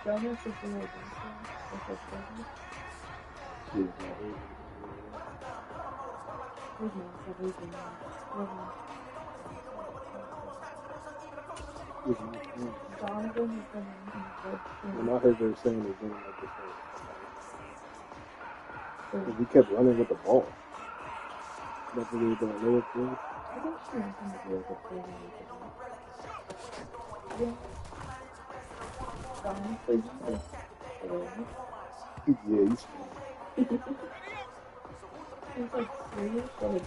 Jonas is the way When I heard they were saying they're doing like this, because he kept running with the ball. That's what he was doing. Little things. I think she wants him to do a good thing. Yeah. John plays like Yeah, he's he's like serious, but like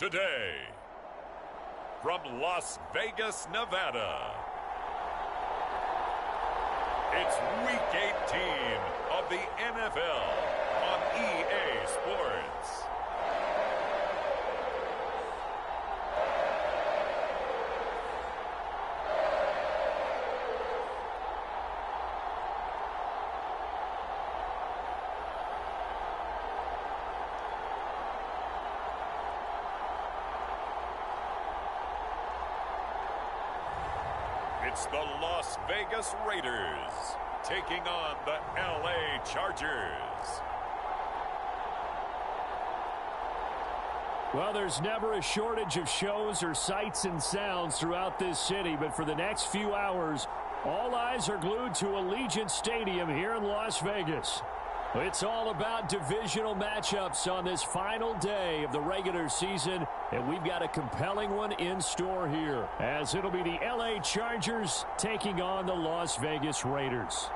today, from Las Vegas, Nevada, it's Week 18 of the NFL on EA Sports. It's the Las Vegas Raiders taking on the LA Chargers. Well, there's never a shortage of shows or sights and sounds throughout this city, but for the next few hours, all eyes are glued to Allegiant Stadium here in Las Vegas. It's all about divisional matchups on this final day of the regular season, and we've got a compelling one in store here, as it'll be the LA Chargers taking on the Las Vegas Raiders.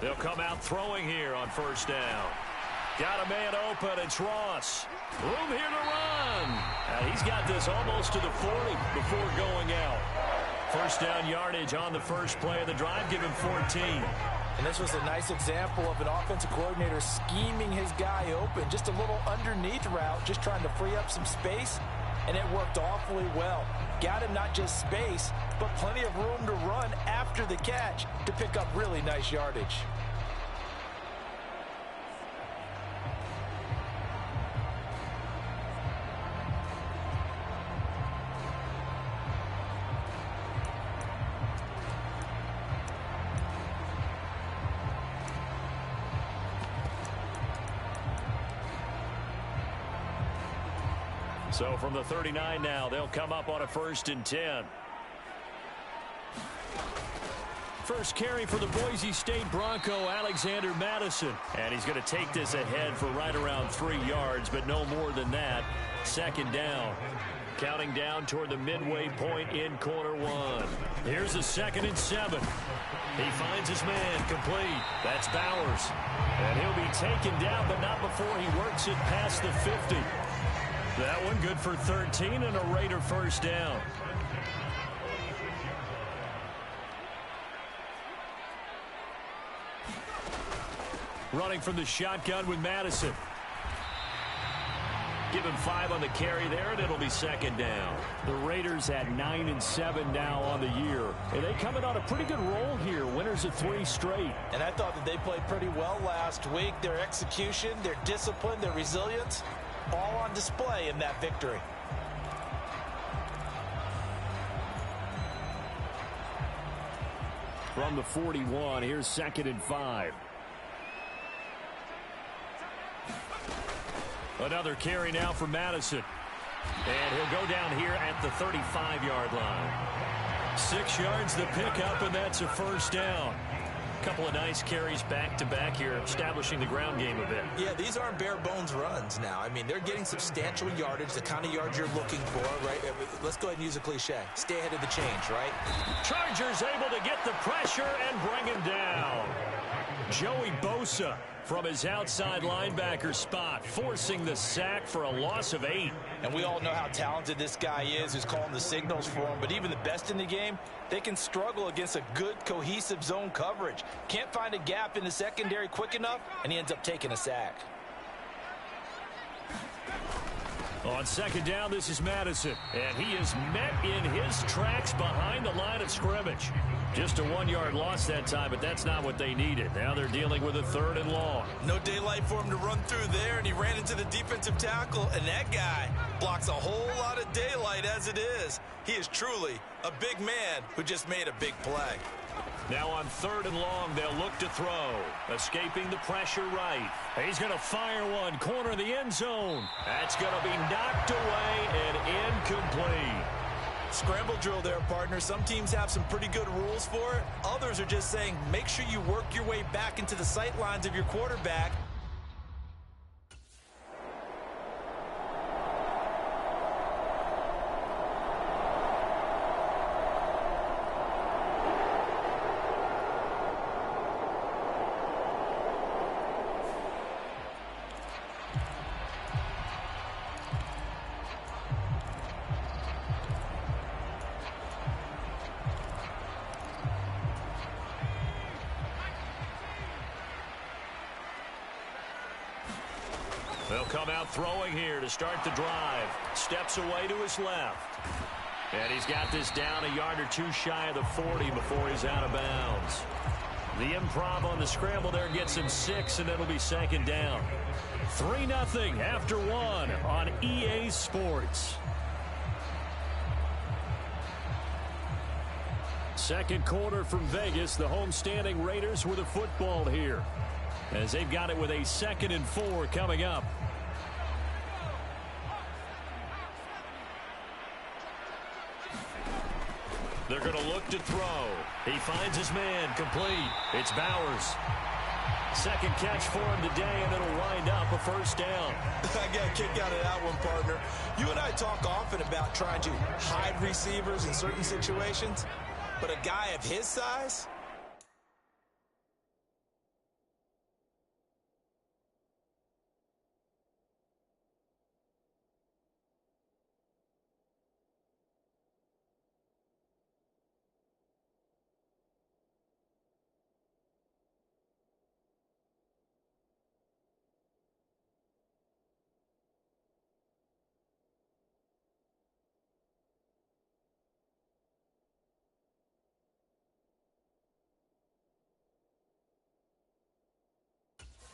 They'll come out throwing here on first down. Got a man open. It's Ross. Room here to run. He's got this almost to the 40 before going out. First down yardage on the first play of the drive. Give him 14. And this was a nice example of an offensive coordinator scheming his guy open. Just a little underneath route, just trying to free up some space. And it worked awfully well. Got him not just space, but plenty of room to run after the catch to pick up really nice yardage. So from the 39 now, they'll come up on a 1st and 10. First carry for the Boise State Bronco, Alexander Madison. And he's going to take this ahead for right around 3 yards, but no more than that. 2nd down. Counting down toward the midway point in quarter 1. Here's a 2nd and 7. He finds his man complete. That's Bowers. And he'll be taken down, but not before he works it past the 50. That one good for 13 and a Raider 1st down. Running from the shotgun with Madison. Give him 5 on the carry there, and it'll be 2nd down. The Raiders at 9 and 7 now on the year. And they coming on a pretty good roll here. Winners of 3 straight. And I thought that they played pretty well last week. Their execution, their discipline, their resilience, all on display in that victory. From the 41, here's 2nd and 5. Another carry now for Madison. And he'll go down here at the 35-yard line. 6 yards the pickup, and that's a 1st down. Couple of nice carries back-to-back here, establishing the ground game a bit. Yeah, these aren't bare-bones runs now. I mean, they're getting substantial yardage, the kind of yards you're looking for, right? Let's go ahead and use a cliche. Stay ahead of the change, right? Chargers able to get the pressure and bring him down. Joey Bosa from his outside linebacker spot, forcing the sack for a loss of 8. And we all know how talented this guy is who's calling the signals for him, but even the best in the game, they can struggle against a good, cohesive zone coverage. Can't find a gap in the secondary quick enough, and he ends up taking a sack. On 2nd down, this is Madison, and he is met in his tracks behind the line of scrimmage. Just a 1-yard loss that time, but that's not what they needed. Now they're dealing with a 3rd and long. No daylight for him to run through there, and he ran into the defensive tackle, and that guy blocks a whole lot of daylight as it is. He is truly a big man who just made a big play. Now on 3rd and long, they'll look to throw. Escaping the pressure right. He's going to fire one. Corner of the end zone. That's going to be knocked away and incomplete. Scramble drill there, partner. Some teams have some pretty good rules for it. Others are just saying make sure you work your way back into the sight lines of your quarterback. They'll come out throwing here to start the drive. Steps away to his left. And he's got this down a yard or two shy of the 40 before he's out of bounds. The improv on the scramble there gets him 6, and it'll be 2nd down. 3-0 after 1 on EA Sports. Second quarter from Vegas. The homestanding Raiders with a football here, as they've got it with a 2nd and 4 coming up. They're going to look to throw. He finds his man, complete. It's Bowers. Second catch for him today, and it'll wind up a 1st down. I got a kick out of that one, partner. You and I talk often about trying to hide receivers in certain situations, but a guy of his size...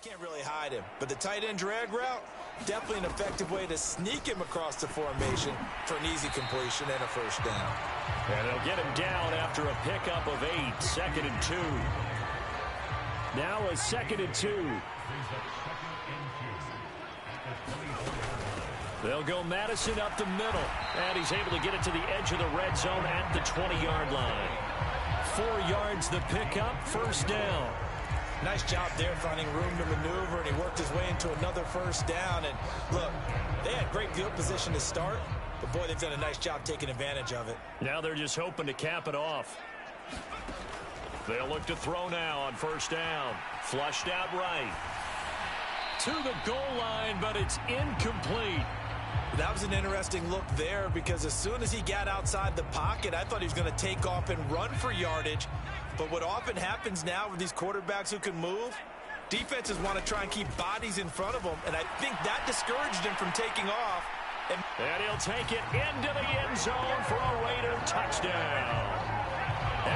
Can't really hide him, but the tight end drag route, definitely an effective way to sneak him across the formation for an easy completion and a 1st down. And they'll get him down after a pickup of 8, 2nd and 2. Now a 2nd and 2. They'll go Madison up the middle, and he's able to get it to the edge of the red zone at the 20-yard line. 4 yards the pickup, 1st down. Nice job there finding room to maneuver, and he worked his way into another 1st down. And look, they had great field position to start, but boy, they've done a nice job taking advantage of it. Now they're just hoping to cap it off. They'll look to throw now on 1st down. Flushed out right. To the goal line, but it's incomplete. That was an interesting look there, because as soon as he got outside the pocket, I thought he was going to take off and run for yardage. But what often happens now with these quarterbacks who can move, defenses want to try and keep bodies in front of them, and I think that discouraged him from taking off. And he'll take it into the end zone for a Raider touchdown.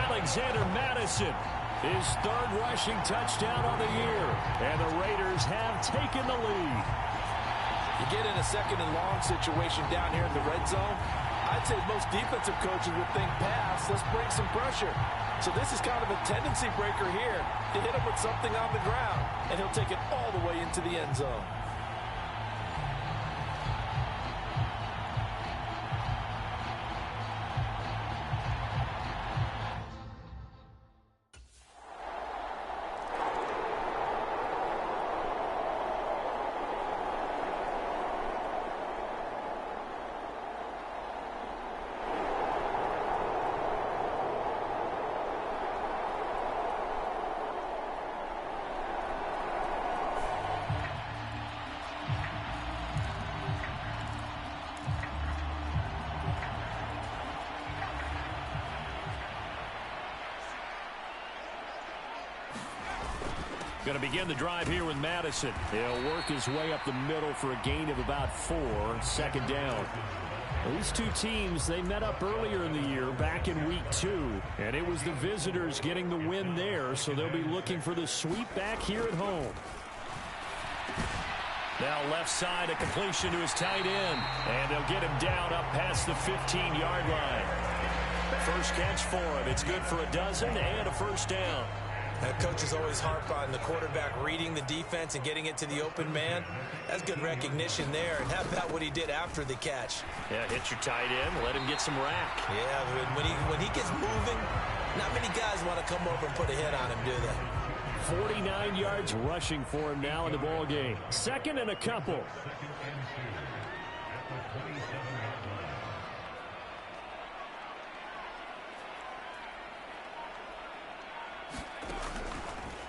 Alexander Madison, his 3rd rushing touchdown on the year, and the Raiders have taken the lead. You get in a 2nd and long situation down here in the red zone, I'd say most defensive coaches would think pass, let's bring some pressure. So this is kind of a tendency breaker here to hit him with something on the ground, and he'll take it all the way into the end zone. Going to begin the drive here with Madison. He'll work his way up the middle for a gain of about 4, 2nd down. These two teams, they met up earlier in the year, back in week 2, and it was the visitors getting the win there, so they'll be looking for the sweep back here at home. Now left side, a completion to his tight end, and they'll get him down up past the 15-yard line. First catch for him. It's good for a dozen and a first down. Coaches always harp on the quarterback reading the defense and getting it to the open man. That's good recognition there. And how about what he did after the catch? Yeah, hit your tight end. Let him get some rack. Yeah, when he gets moving, not many guys want to come over and put a hit on him, do they? 49 yards rushing for him now in the ball game. Second and a couple.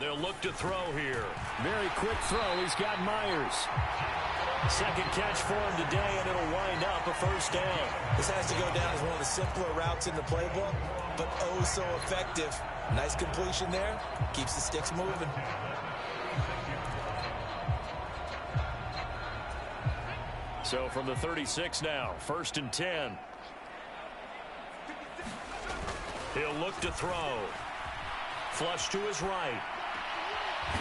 They'll look to throw here. Very quick throw. He's got Myers. Second catch for him today, and it'll wind up a first down. This has to go down as one of the simpler routes in the playbook, but oh so effective. Nice completion there. Keeps the sticks moving. So from the 36 now, 1st and 10. He'll look to throw. Flush to his right.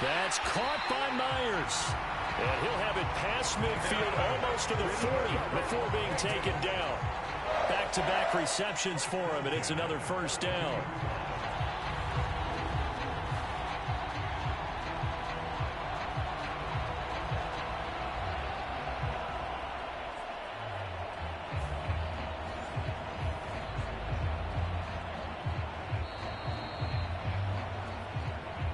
That's caught by Myers. And he'll have it past midfield almost to the 40 before being taken down. Back-to-back receptions for him, and it's another first down.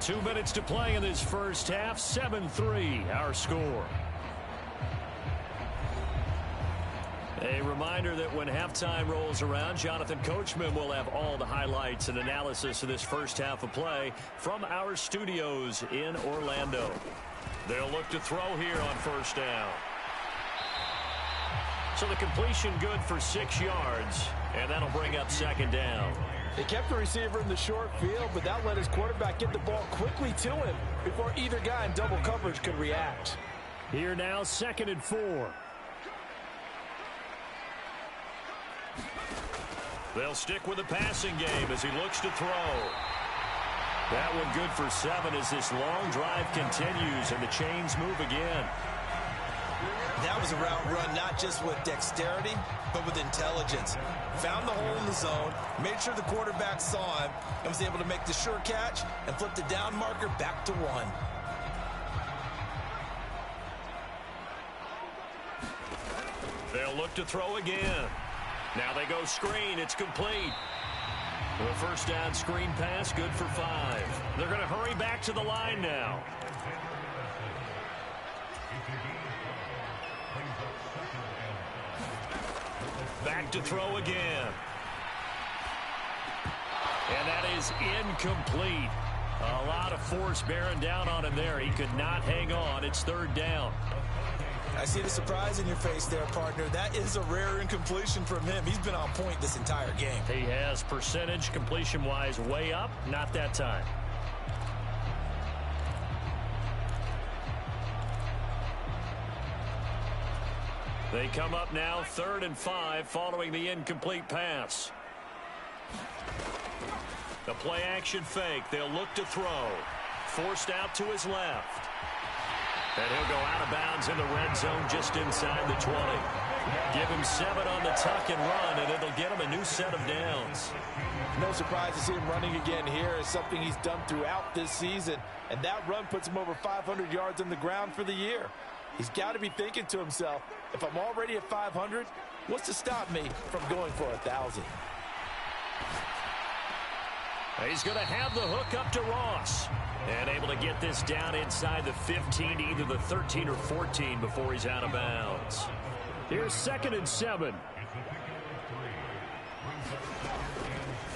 Two minutes to play in this first half. 7-3 our score. A reminder that when halftime rolls around, Jonathan Coachman will have all the highlights and analysis of this first half of play from our studios in Orlando. They'll look to throw here on first down. So the completion good for 6 yards, and that'll bring up second down. They kept the receiver in the short field, but that let his quarterback get the ball quickly to him before either guy in double coverage could react. Here now, 2nd and 4. They'll stick with the passing game as he looks to throw. That one good for 7 as this long drive continues and the chains move again. That was a route run not just with dexterity, but with intelligence. Found the hole in the zone, made sure the quarterback saw him, and was able to make the sure catch and flip the down marker back to 1. They'll look to throw again. Now they go screen. It's complete. The first down screen pass, good for 5. They're going to hurry back to the line now. Back to throw again. And that is incomplete. A lot of force bearing down on him there. He could not hang on. It's 3rd down. I see the surprise in your face there, partner. That is a rare incompletion from him. He's been on point this entire game. He has percentage completion-wise way up. Not that time. They come up now 3rd and 5 following the incomplete pass. The play action fake. They'll look to throw. Forced out to his left. And he'll go out of bounds in the red zone just inside the 20. Give him 7 on the tuck and run, and it'll get him a new set of downs. No surprise to see him running again here. It's something he's done throughout this season. And that run puts him over 500 yards on the ground for the year. He's got to be thinking to himself, if I'm already at 500, what's to stop me from going for 1,000? He's going to have the hook up to Ross. And able to get this down inside the 15, either the 13 or 14 before he's out of bounds. Here's 2nd and 7.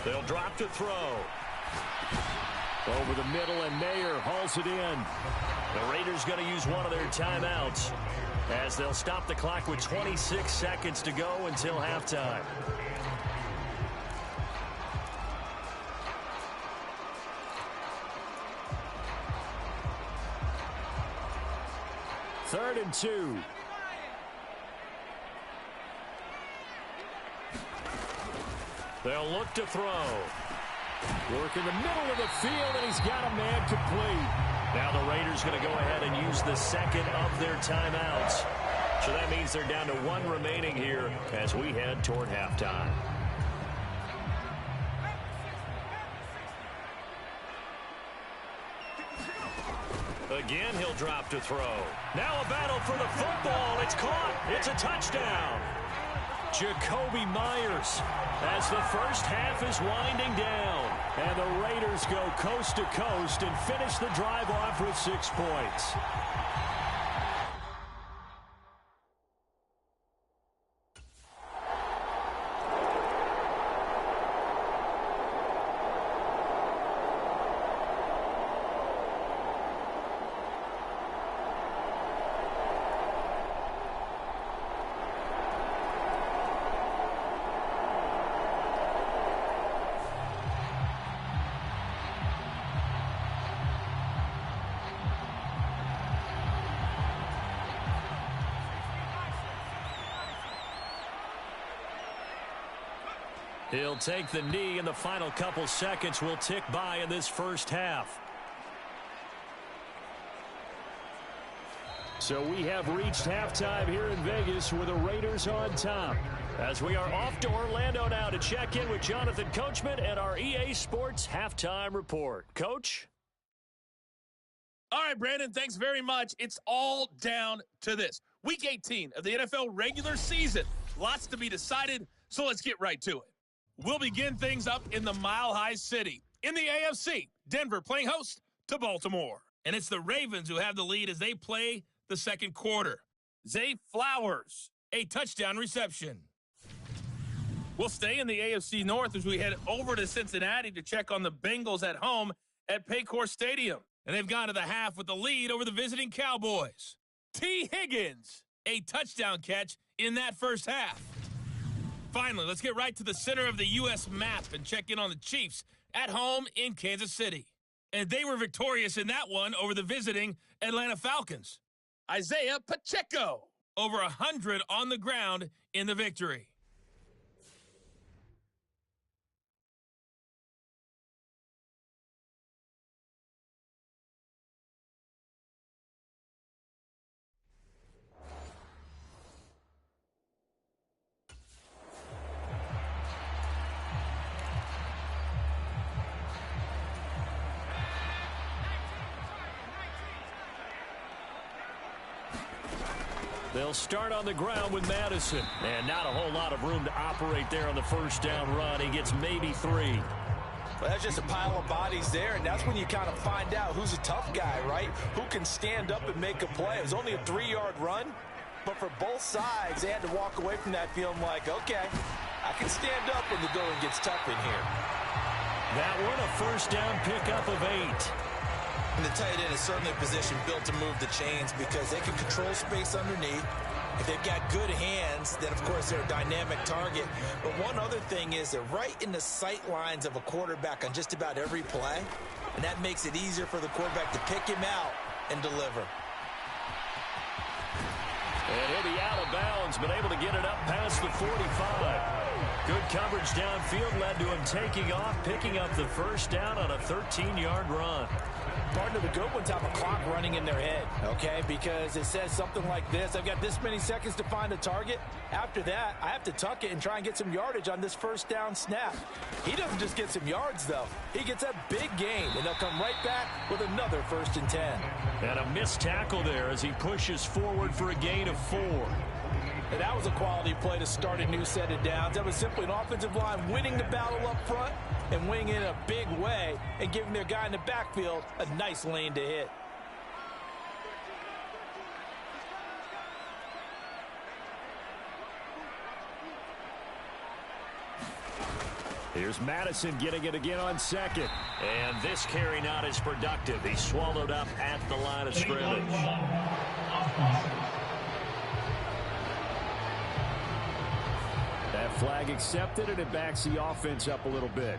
They'll drop to throw. Over the middle, and Mayer hauls it in. The Raiders going to use one of their timeouts as they'll stop the clock with 26 seconds to go until halftime. Third and 2. They'll look to throw. Work in the middle of the field, and he's got a man complete. Now the Raiders going to go ahead and use the 2nd of their timeouts. So that means they're down to 1 remaining here as we head toward halftime. Again, he'll drop to throw. Now a battle for the football. It's caught. It's a touchdown. Jacoby Myers as the first half is winding down. And the Raiders go coast to coast and finish the drive off with 6 points. He'll take the knee, and the final couple seconds will tick by in this first half. So we have reached halftime here in Vegas with the Raiders on top. As we are off to Orlando now to check in with Jonathan Coachman and our EA Sports Halftime Report. Coach? All right, Brandon, thanks very much. It's all down to this. Week 18 of the NFL regular season. Lots to be decided, so let's get right to it. We'll begin things up in the Mile High City. In the AFC, Denver playing host to Baltimore. And it's the Ravens who have the lead as they play the second quarter. Zay Flowers, a touchdown reception. We'll stay in the AFC North as we head over to Cincinnati to check on the Bengals at home at Paycor Stadium. And they've gone to the half with the lead over the visiting Cowboys. T. Higgins, a touchdown catch in that first half. Finally, let's get right to the center of the U.S. map and check in on the Chiefs at home in Kansas City. And they were victorious in that one over the visiting Atlanta Falcons. Isaiah Pacheco, over 100 on the ground in the victory. They'll start on the ground with Madison. And not a whole lot of room to operate there on the first down run. He gets maybe 3. Well, that's just a pile of bodies there, and that's when you kind of find out who's a tough guy, right? Who can stand up and make a play. It was only a 3-yard run, but for both sides, they had to walk away from that feeling like, okay, I can stand up when the going gets tough in here. That one a first down pickup of 8. And the tight end is certainly a position built to move the chains because they can control space underneath. If they've got good hands, then, of course, they're a dynamic target. But one other thing is they're right in the sight lines of a quarterback on just about every play, and that makes it easier for the quarterback to pick him out and deliver. And he'll be out of bounds, but able to get it up past the 45. Good coverage downfield led to him taking off, picking up the first down on a 13-yard run. Part of the good ones have a clock running in their head, okay? Because it says something like this. I've got this many seconds to find a target. After that, I have to tuck it and try and get some yardage on this first down snap. He doesn't just get some yards, though. He gets a big gain, and they'll come right back with another 1st and 10. And a missed tackle there as he pushes forward for a gain of 4. And that was a quality play to start a new set of downs. That was simply an offensive line winning the battle up front and winning in a big way and giving their guy in the backfield a nice lane to hit. Here's Madison getting it again on second. And this carry not as productive. He's swallowed up at the line of scrimmage. That flag accepted, and it backs the offense up a little bit.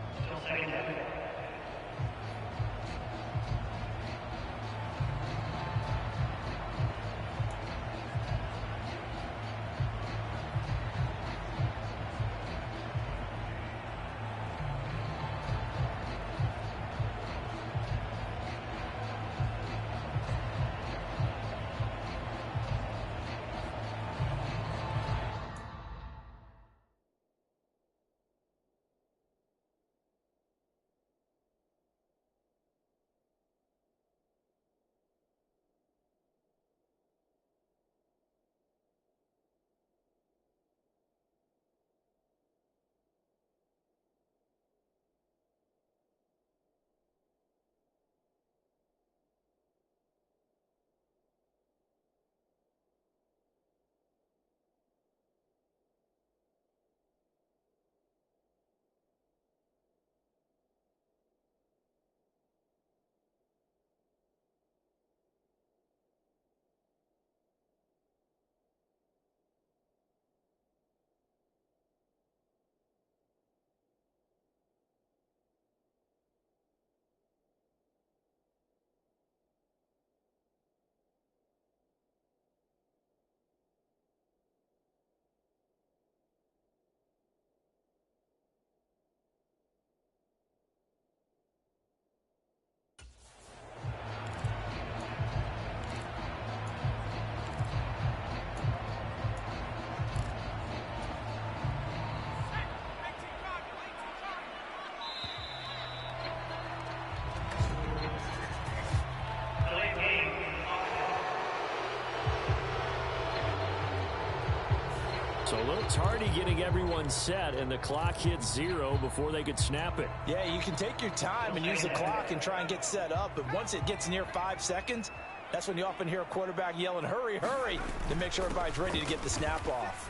So a little tardy getting everyone set, and the clock hits 0 before they could snap it. Yeah, you can take your time and use the clock and try and get set up, but once it gets near 5 seconds, that's when you often hear a quarterback yelling, hurry, hurry, to make sure everybody's ready to get the snap off.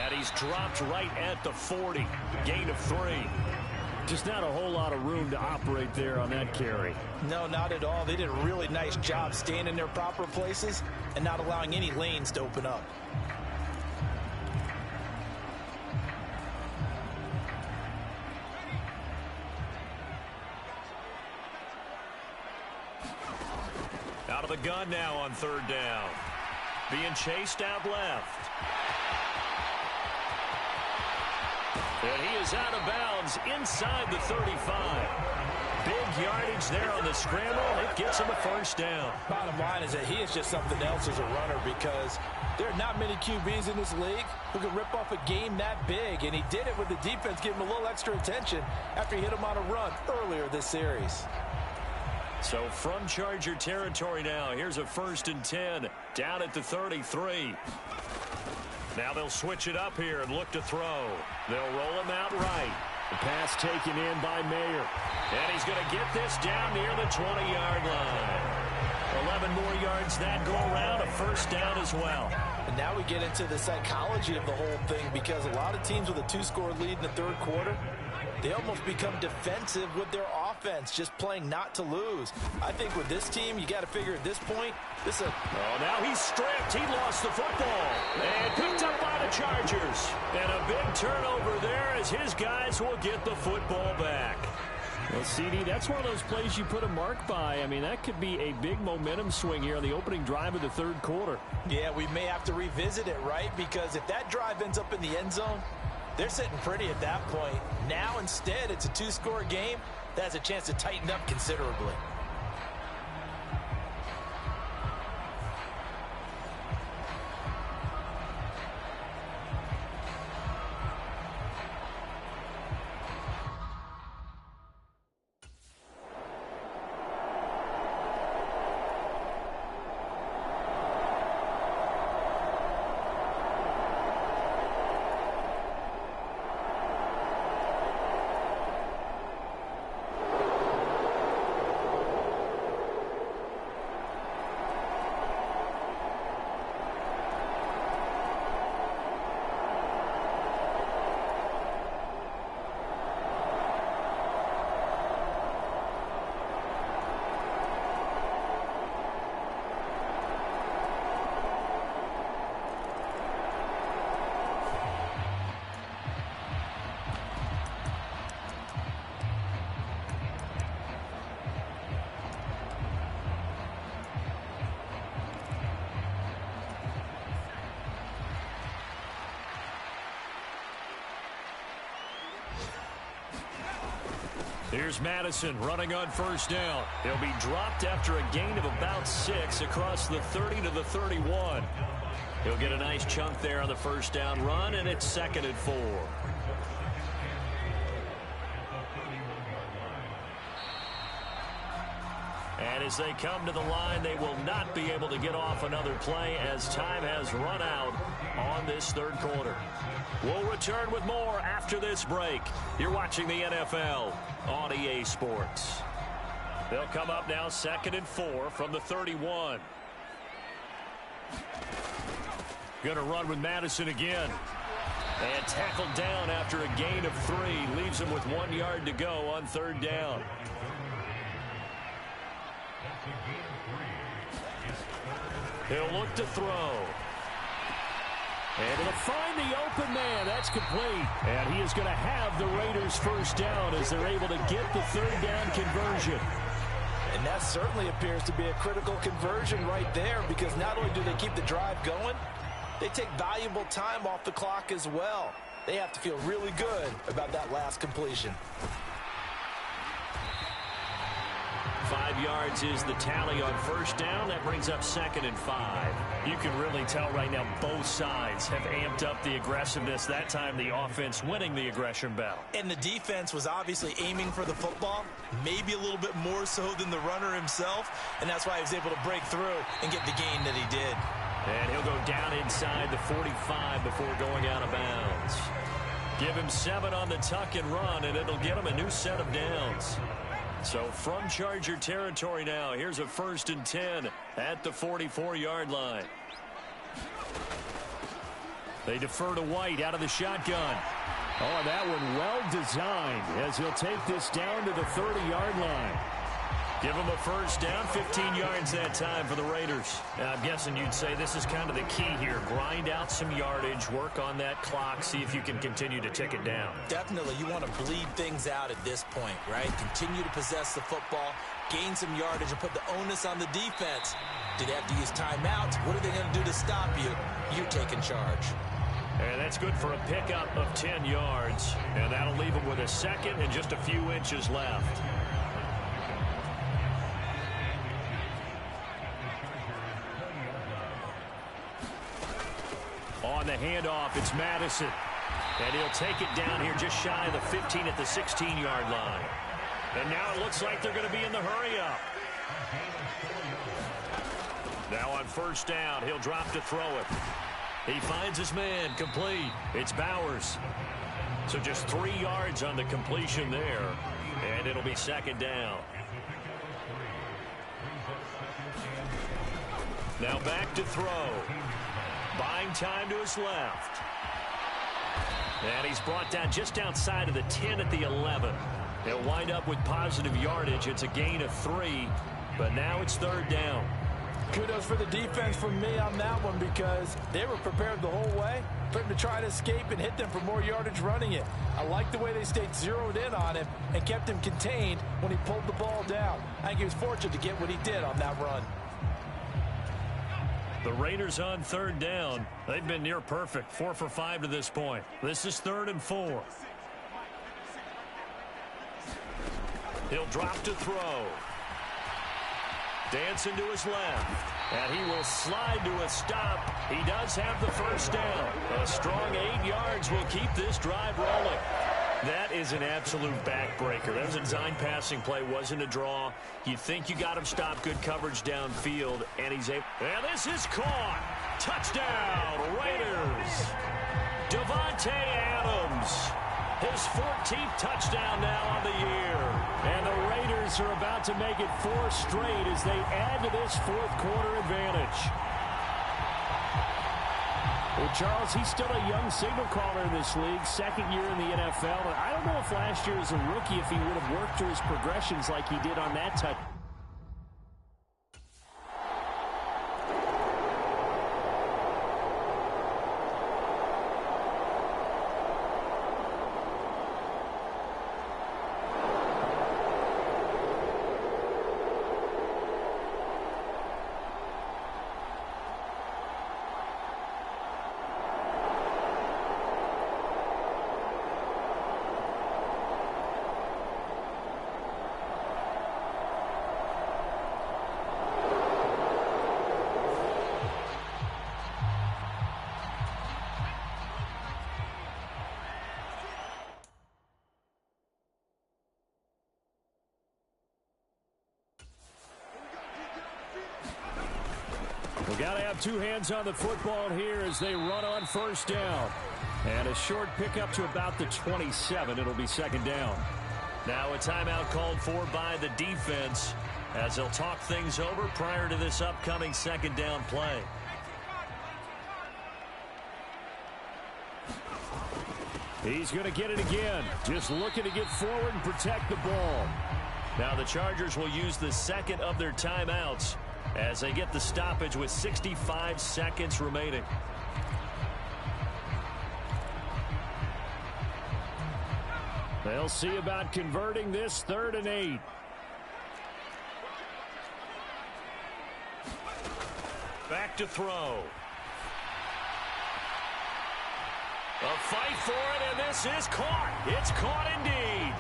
And he's dropped right at the 40. Gain of 3. Just not a whole lot of room to operate there on that carry. No, not at all. They did a really nice job staying in their proper places and not allowing any lanes to open up. Out of the gun now on 3rd down. Being chased out left. And he is out of bounds inside the 35. Big yardage there on the scramble. It gets him a 1st down. Bottom line is that he is just something else as a runner, because there are not many QBs in this league who can rip off a game that big, and he did it with the defense giving him a little extra attention after he hit him on a run earlier this series. So from Charger territory now, here's a 1st and 10 down at the 33. Now they'll switch it up here and look to throw. They'll roll him out right. The pass taken in by Mayer. And he's going to get this down near the 20-yard line. 11 more yards that go around, a 1st down as well. And now we get into the psychology of the whole thing, because a lot of teams with a 2-score lead in the 3rd quarter, they almost become defensive with their offense, just playing not to lose. I think with this team, you got to figure at this point, this is Oh, now he's stripped. He lost the football. And picked up by the Chargers. And a big turnover there as his guys will get the football back. Well, CD, that's one of those plays you put a mark by. I mean, that could be a big momentum swing here on the opening drive of the 3rd quarter. Yeah, we may have to revisit it, right? Because if that drive ends up in the end zone, they're sitting pretty at that point. Now, instead, it's a 2-score game. That has a chance to tighten up considerably. Here's Madison running on 1st down. He'll be dropped after a gain of about 6 across the 30 to the 31. He'll get a nice chunk there on the 1st down run, and it's 2nd and 4. And as they come to the line, they will not be able to get off another play as time has run out on this 3rd quarter. We'll return with more after this break. You're watching the NFL on EA Sports. They'll come up now 2nd and 4 from the 31. Going to run with Madison again. And tackled down after a gain of 3. Leaves him with 1 yard to go on 3rd down. He'll look to throw. And he'll find the open man. That's complete. And he is going to have the Raiders' 1st down as they're able to get the 3rd down conversion. And that certainly appears to be a critical conversion right there, because not only do they keep the drive going, they take valuable time off the clock as well. They have to feel really good about that last completion. 5 yards is the tally on 1st down. That brings up 2nd and 5. You can really tell right now both sides have amped up the aggressiveness. That time the offense winning the aggression battle. And the defense was obviously aiming for the football, maybe a little bit more so than the runner himself, and that's why he was able to break through and get the gain that he did. And he'll go down inside the 45 before going out of bounds. Give him 7 on the tuck and run, and it'll get him a new set of downs. So from Charger territory now, here's a 1st and 10 at the 44-yard line. They defer to White out of the shotgun. Oh, that one well designed as he'll take this down to the 30-yard line. Give him a 1st down, 15 yards that time for the Raiders. Now, I'm guessing you'd say this is kind of the key here. Grind out some yardage, work on that clock, see if you can continue to tick it down. Definitely, you want to bleed things out at this point, right? Continue to possess the football, gain some yardage, and put the onus on the defense. Do they have to use timeouts? What are they going to do to stop you? You're taking charge. And that's good for a pickup of 10 yards. And that'll leave him with a 2nd and just a few inches left. On the handoff, it's Madison. And he'll take it down here just shy of the 15 at the 16-yard line. And now it looks like they're going to be in the hurry-up. Now on 1st down, he'll drop to throw it. He finds his man, complete. It's Bowers. So just 3 yards on the completion there. And it'll be 2nd down. Now back to throw. Buying time to his left. And he's brought down just outside of the 10 at the 11. He'll wind up with positive yardage. It's a gain of 3, but now it's 3rd down. Kudos for the defense from me on that one because they were prepared the whole way for him to try to escape and hit them for more yardage running it. I like the way they stayed zeroed in on him and kept him contained when he pulled the ball down. I think he was fortunate to get what he did on that run. The Raiders on 3rd down. They've been near perfect, 4 for 5 to this point. This is 3rd and 4. He'll drop to throw. Dancing to his left. And he will slide to a stop. He does have the 1st down. A strong 8 yards will keep this drive rolling. That is an absolute backbreaker. That was a design passing play, wasn't a draw. You think you got him stopped, good coverage downfield, and he's able. And this is caught. Touchdown, Raiders. Devontae Adams. His 14th touchdown now on the year. And the Raiders are about to make it 4 straight as they add to this 4th quarter advantage. Well, Charles, he's still a young signal caller in this league, 2nd year in the NFL. But I don't know if last year as a rookie, if he would have worked through his progressions like he did on that touch. We've got to have 2 hands on the football here as they run on 1st down. And a short pickup to about the 27. It'll be 2nd down. Now a timeout called for by the defense as they'll talk things over prior to this upcoming 2nd down play. He's going to get it again. Just looking to get forward and protect the ball. Now the Chargers will use the 2nd of their timeouts as they get the stoppage with 65 seconds remaining. They'll see about converting this 3rd and 8. Back to throw. A fight for it, and this is caught. It's caught indeed.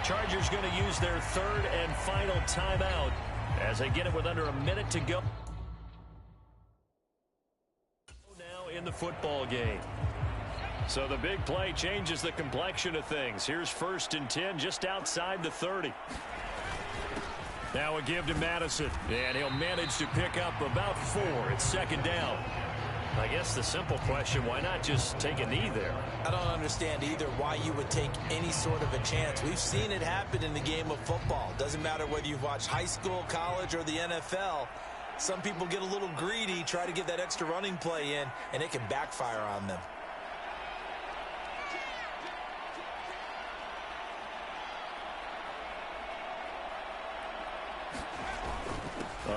Chargers going to use their 3rd and final timeout as they get it with under a minute to go. Now in the football game. So the big play changes the complexion of things. Here's 1st and 10 just outside the 30. Now a give to Madison, and he'll manage to pick up about 4. It's second down. I guess the simple question, why not just take a knee there? I don't understand either why you would take any sort of a chance. We've seen it happen in the game of football. Doesn't matter whether you've watched high school, college, or the NFL. Some people get a little greedy, try to get that extra running play in, and it can backfire on them.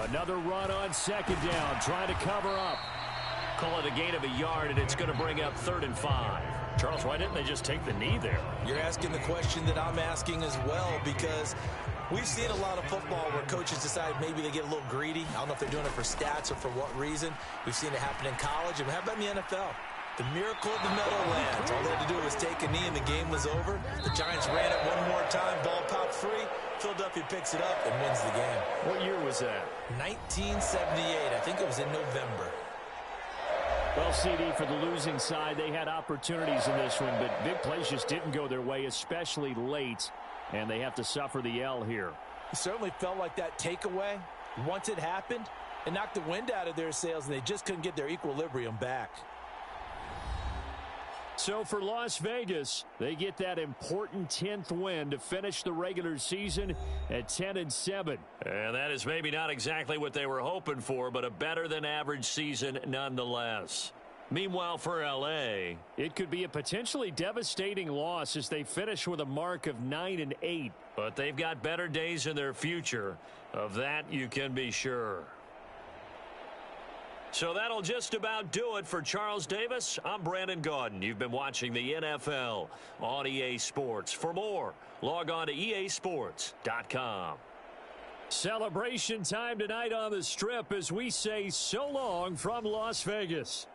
Another run on second down, trying to cover up. Call it a gain of a yard, and it's going to bring up 3rd and 5. Charles, why didn't they just take the knee there? You're asking the question that I'm asking as well, because we've seen a lot of football where coaches decide maybe they get a little greedy. I don't know if they're doing it for stats or for what reason. We've seen it happen in college, and how about in the NFL? The miracle of the Meadowlands. All they had to do was take a knee, and the game was over. The Giants ran it one more time. Ball popped free. Philadelphia picks it up and wins the game. What year was that? 1978. I think it was in November. Well, CD, for the losing side, they had opportunities in this one, but big plays just didn't go their way, especially late, and they have to suffer the L here. It certainly felt like that takeaway, once it happened, it knocked the wind out of their sails, and they just couldn't get their equilibrium back. So for Las Vegas, they get that important 10th win to finish the regular season at 10-7. And that is maybe not exactly what they were hoping for, but a better than average season nonetheless. Meanwhile, for LA, it could be a potentially devastating loss as they finish with a mark of 9-8. But they've got better days in their future. Of that, you can be sure. So that'll just about do it for Charles Davis. I'm Brandon Gaudin. You've been watching the NFL on EA Sports. For more, log on to easports.com. Celebration time tonight on the Strip as we say so long from Las Vegas.